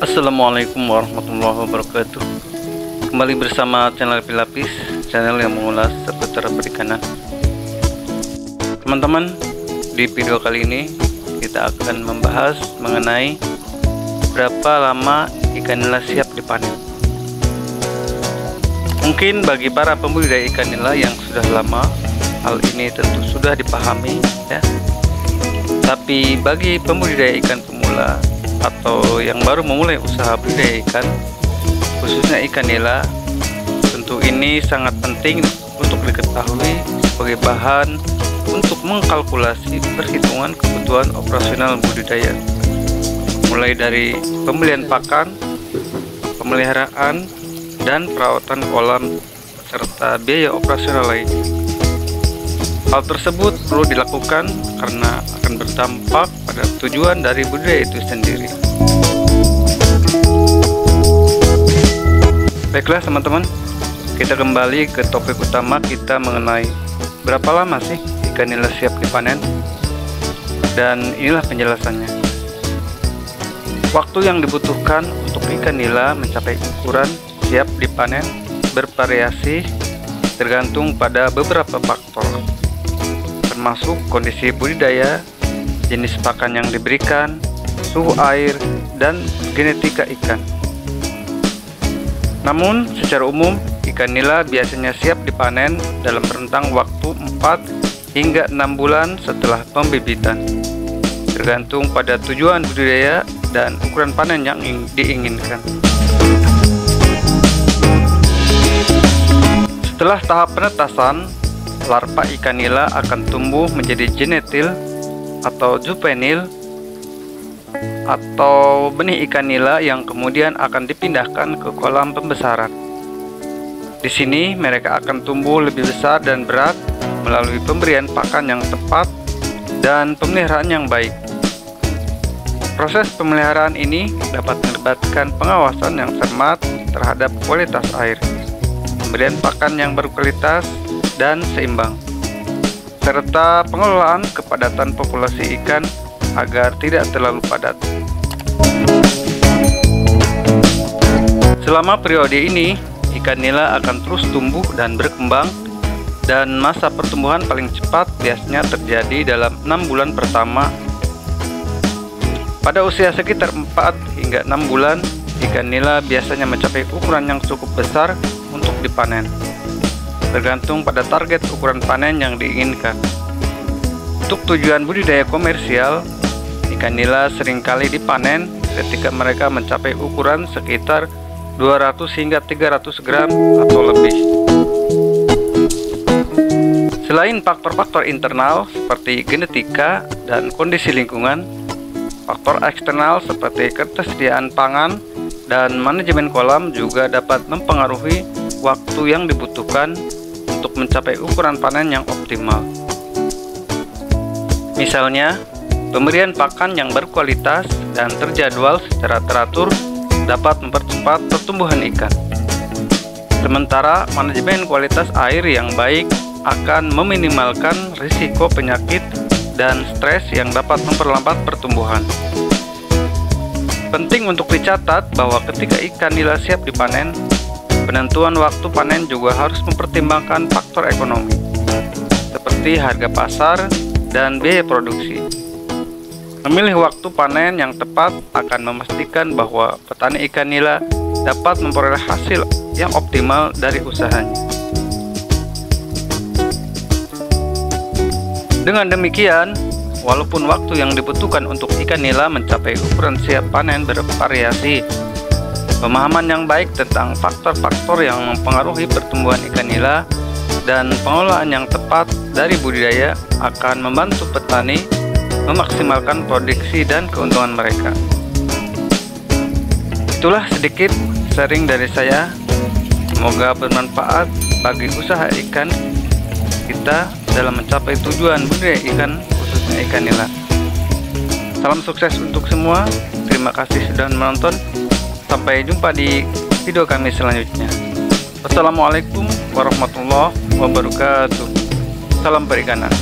Assalamualaikum warahmatullahi wabarakatuh. Kembali bersama channel Pilapis, channel yang mengulas seputar perikanan. Teman-teman, di video kali ini kita akan membahas mengenai berapa lama ikan nila siap dipanen. Mungkin bagi para pembudidaya ikan nila yang sudah lama, hal ini tentu sudah dipahami ya. Tapi bagi pembudidaya ikan pemula atau yang baru memulai usaha budidaya ikan, khususnya ikan nila, tentu ini sangat penting untuk diketahui sebagai bahan untuk mengkalkulasi perhitungan kebutuhan operasional budidaya, mulai dari pembelian pakan, pemeliharaan, dan perawatan kolam, serta biaya operasional lain. Hal tersebut perlu dilakukan karena akan berdampak pada tujuan dari budidaya itu sendiri. Baiklah teman-teman, kita kembali ke topik utama kita mengenai berapa lama sih ikan nila siap dipanen. Dan inilah penjelasannya. Waktu yang dibutuhkan untuk ikan nila mencapai ukuran siap dipanen bervariasi tergantung pada beberapa faktor, termasuk kondisi budidaya, jenis pakan yang diberikan, suhu air, dan genetika ikan. Namun, secara umum, ikan nila biasanya siap dipanen dalam rentang waktu 4 hingga 6 bulan setelah pembibitan, tergantung pada tujuan budidaya dan ukuran panen yang diinginkan. Setelah tahap penetasan, larva ikan nila akan tumbuh menjadi genetil atau juvenil atau benih ikan nila yang kemudian akan dipindahkan ke kolam pembesaran. Di sini mereka akan tumbuh lebih besar dan berat melalui pemberian pakan yang tepat dan pemeliharaan yang baik. Proses pemeliharaan ini dapat melibatkan pengawasan yang cermat terhadap kualitas air, pemberian pakan yang berkualitas dan seimbang, serta pengelolaan kepadatan populasi ikan agar tidak terlalu padat. Selama periode ini, ikan nila akan terus tumbuh dan berkembang, dan masa pertumbuhan paling cepat biasanya terjadi dalam 6 bulan pertama. Pada usia sekitar 4 hingga 6 bulan, ikan nila biasanya mencapai ukuran yang cukup besar untuk dipanen, tergantung pada target ukuran panen yang diinginkan. Untuk tujuan budidaya komersial, ikan nila seringkali dipanen ketika mereka mencapai ukuran sekitar 200 hingga 300 gram atau lebih. Selain faktor-faktor internal seperti genetika dan kondisi lingkungan, faktor eksternal seperti ketersediaan pangan dan manajemen kolam juga dapat mempengaruhi waktu yang dibutuhkan untuk mencapai ukuran panen yang optimal. Misalnya, pemberian pakan yang berkualitas dan terjadwal secara teratur dapat mempercepat pertumbuhan ikan. Sementara manajemen kualitas air yang baik akan meminimalkan risiko penyakit dan stres yang dapat memperlambat pertumbuhan. Penting untuk dicatat bahwa ketika ikan nila siap dipanen, penentuan waktu panen juga harus mempertimbangkan faktor ekonomi, seperti harga pasar dan biaya produksi. Memilih waktu panen yang tepat akan memastikan bahwa petani ikan nila dapat memperoleh hasil yang optimal dari usahanya. Dengan demikian, walaupun waktu yang dibutuhkan untuk ikan nila mencapai ukuran siap panen bervariasi, pemahaman yang baik tentang faktor-faktor yang mempengaruhi pertumbuhan ikan nila dan pengelolaan yang tepat dari budidaya akan membantu petani memaksimalkan produksi dan keuntungan mereka. Itulah sedikit sharing dari saya. Semoga bermanfaat bagi usaha ikan kita dalam mencapai tujuan budidaya ikan, khususnya ikan nila. Salam sukses untuk semua. Terima kasih sudah menonton. Sampai jumpa di video kami selanjutnya. Wassalamualaikum warahmatullahi wabarakatuh. Salam perikanan.